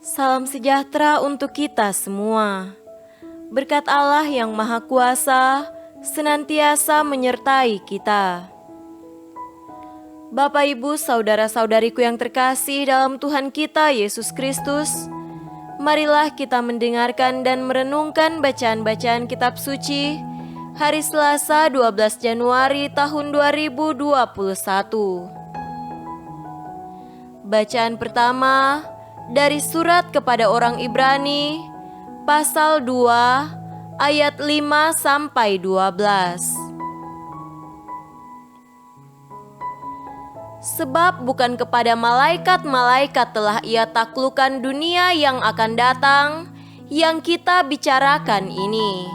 Salam sejahtera untuk kita semua. Berkat Allah yang Maha Kuasa senantiasa menyertai kita. Bapak, Ibu, saudara-saudariku yang terkasih dalam Tuhan kita Yesus Kristus, marilah kita mendengarkan dan merenungkan bacaan-bacaan kitab suci hari Selasa 12 Januari tahun 2021. Bacaan pertama dari surat kepada orang Ibrani pasal 2 ayat 5 sampai 12. Sebab bukan kepada malaikat-malaikat telah Ia taklukkan dunia yang akan datang yang kita bicarakan ini.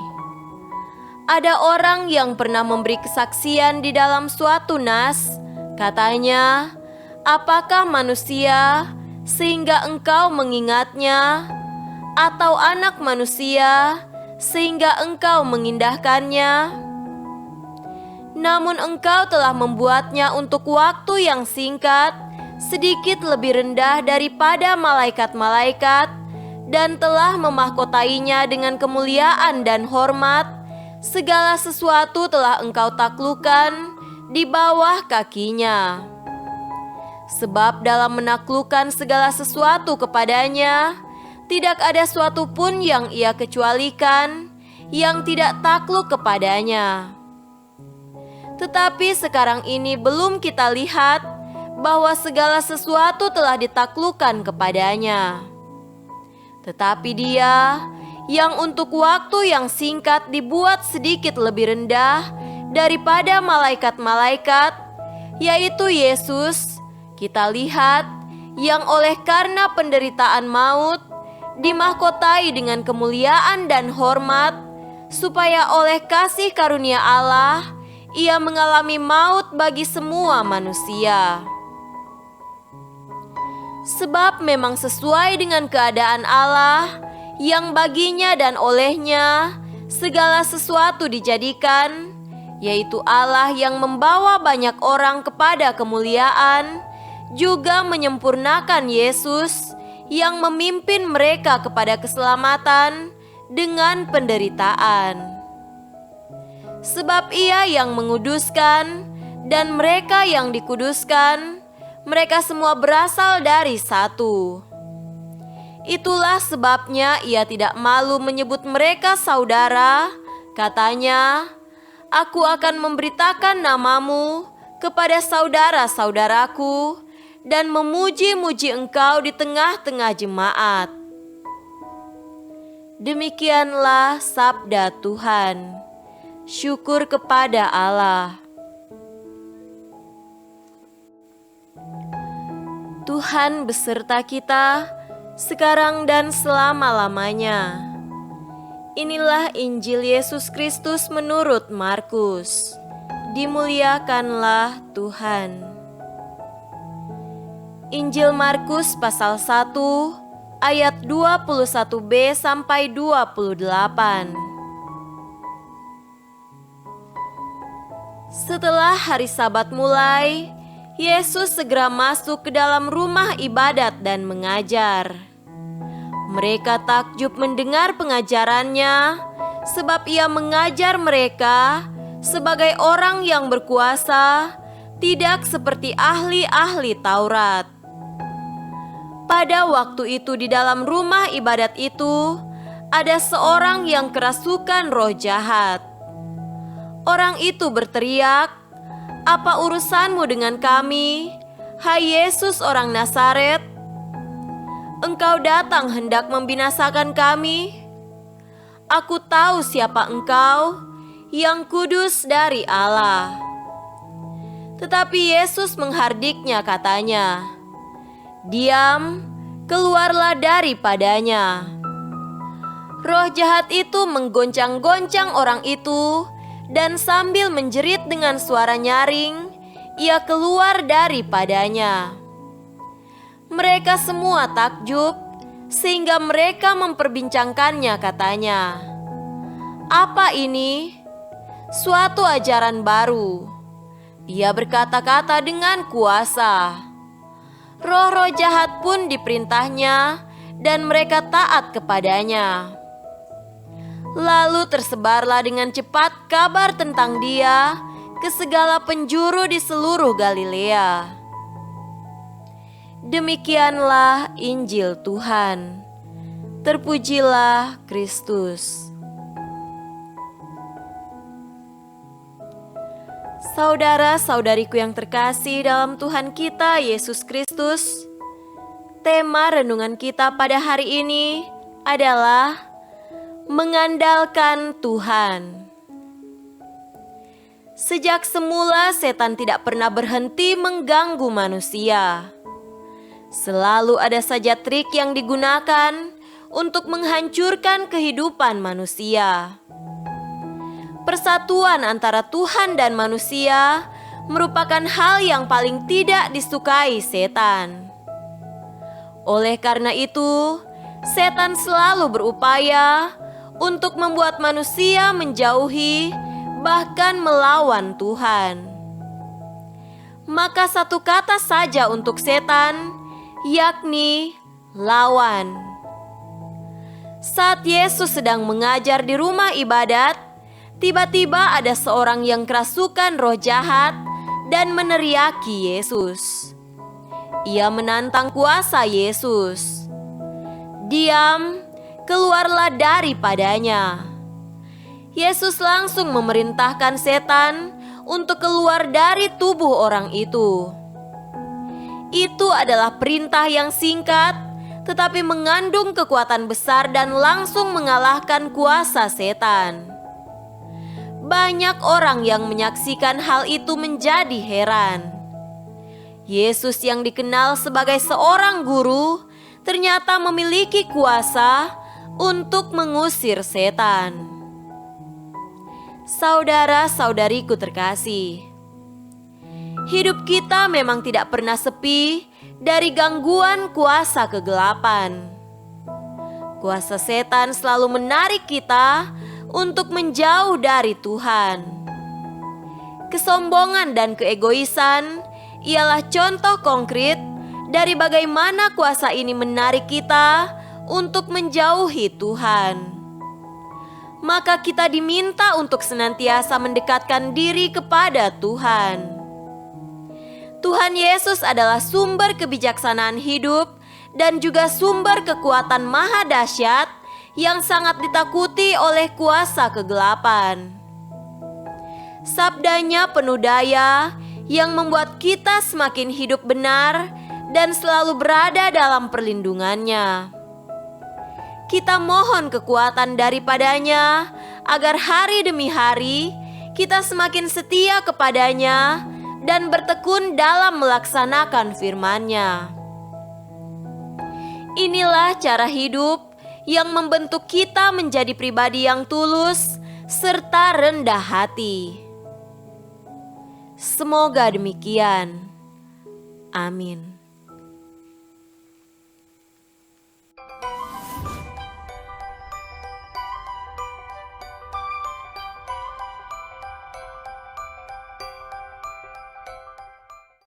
Ada orang yang pernah memberi kesaksian di dalam suatu nas, katanya, "Apakah manusia sehingga engkau mengingatnya, atau anak manusia sehingga engkau mengindahkannya? Namun engkau telah membuatnya untuk waktu yang singkat, sedikit lebih rendah daripada malaikat-malaikat, dan telah memahkotainya dengan kemuliaan dan hormat. Segala sesuatu telah engkau taklukkan di bawah kakinya. Sebab dalam menaklukkan segala sesuatu kepadanya, tidak ada suatu pun yang Ia kecualikan, yang tidak takluk kepadanya. Tetapi sekarang ini belum kita lihat bahwa segala sesuatu telah ditaklukkan kepadanya. Tetapi Dia yang untuk waktu yang singkat dibuat sedikit lebih rendah daripada malaikat-malaikat, yaitu Yesus, kita lihat yang oleh karena penderitaan maut dimahkotai dengan kemuliaan dan hormat, supaya oleh kasih karunia Allah Ia mengalami maut bagi semua manusia. Sebab memang sesuai dengan keadaan Allah, yang baginya dan olehnya segala sesuatu dijadikan, yaitu Allah yang membawa banyak orang kepada kemuliaan, juga menyempurnakan Yesus yang memimpin mereka kepada keselamatan dengan penderitaan. Sebab Ia yang menguduskan, dan mereka yang dikuduskan, mereka semua berasal dari satu. Itulah sebabnya Ia tidak malu menyebut mereka saudara. Katanya, "Aku akan memberitakan namamu kepada saudara-saudaraku, dan memuji-muji engkau di tengah-tengah jemaat." Demikianlah sabda Tuhan. Syukur kepada Allah. Tuhan beserta kita sekarang dan selama-lamanya. Inilah Injil Yesus Kristus menurut Markus. Dimuliakanlah Tuhan. Injil Markus pasal 1 ayat 21b sampai 28. Setelah hari Sabat mulai, Yesus segera masuk ke dalam rumah ibadat dan mengajar. Mereka takjub mendengar pengajarannya, sebab Ia mengajar mereka sebagai orang yang berkuasa, tidak seperti ahli-ahli Taurat. Pada waktu itu di dalam rumah ibadat itu, ada seorang yang kerasukan roh jahat. Orang itu berteriak, "Apa urusanmu dengan kami, hai Yesus orang Nazaret? Engkau datang hendak membinasakan kami? Aku tahu siapa engkau, yang kudus dari Allah." Tetapi Yesus menghardiknya, katanya, "Diam, keluarlah daripadanya." Roh jahat itu menggoncang-goncang orang itu, dan sambil menjerit dengan suara nyaring, ia keluar daripadanya. Mereka semua takjub, sehingga mereka memperbincangkannya, katanya, "Apa ini? Suatu ajaran baru. Ia berkata-kata dengan kuasa." Roh-roh jahat pun diperintahnya dan mereka taat kepadanya. Lalu tersebarlah dengan cepat kabar tentang Dia ke segala penjuru di seluruh Galilea. Demikianlah Injil Tuhan. Terpujilah Kristus. Saudara-saudariku yang terkasih dalam Tuhan kita Yesus Kristus, tema renungan kita pada hari ini adalah mengandalkan Tuhan. Sejak semula setan tidak pernah berhenti mengganggu manusia. Selalu ada saja trik yang digunakan untuk menghancurkan kehidupan manusia. Persatuan antara Tuhan dan manusia merupakan hal yang paling tidak disukai setan. Oleh karena itu, setan selalu berupaya untuk membuat manusia menjauhi, bahkan melawan Tuhan. Maka satu kata saja untuk setan, yakni lawan. Saat Yesus sedang mengajar di rumah ibadat, tiba-tiba ada seorang yang kerasukan roh jahat dan meneriaki Yesus. Ia menantang kuasa Yesus. "Diam, keluarlah daripadanya." Yesus langsung memerintahkan setan untuk keluar dari tubuh orang itu. Itu adalah perintah yang singkat, tetapi mengandung kekuatan besar dan langsung mengalahkan kuasa setan. Banyak orang yang menyaksikan hal itu menjadi heran. Yesus yang dikenal sebagai seorang guru ternyata memiliki kuasa untuk mengusir setan. Saudara-saudariku terkasih, hidup kita memang tidak pernah sepi dari gangguan kuasa kegelapan. Kuasa setan selalu menarik kita untuk menjauh dari Tuhan. Kesombongan dan keegoisan ialah contoh konkret dari bagaimana kuasa ini menarik kita untuk menjauhi Tuhan. Maka kita diminta untuk senantiasa mendekatkan diri kepada Tuhan. Tuhan Yesus adalah sumber kebijaksanaan hidup dan juga sumber kekuatan maha dahsyat yang sangat ditakuti oleh kuasa kegelapan. Sabdanya penuh daya yang membuat kita semakin hidup benar dan selalu berada dalam perlindungannya. Kita mohon kekuatan daripadanya agar hari demi hari kita semakin setia kepadanya dan bertekun dalam melaksanakan firman-Nya. Inilah cara hidup yang membentuk kita menjadi pribadi yang tulus serta rendah hati. Semoga demikian. Amin.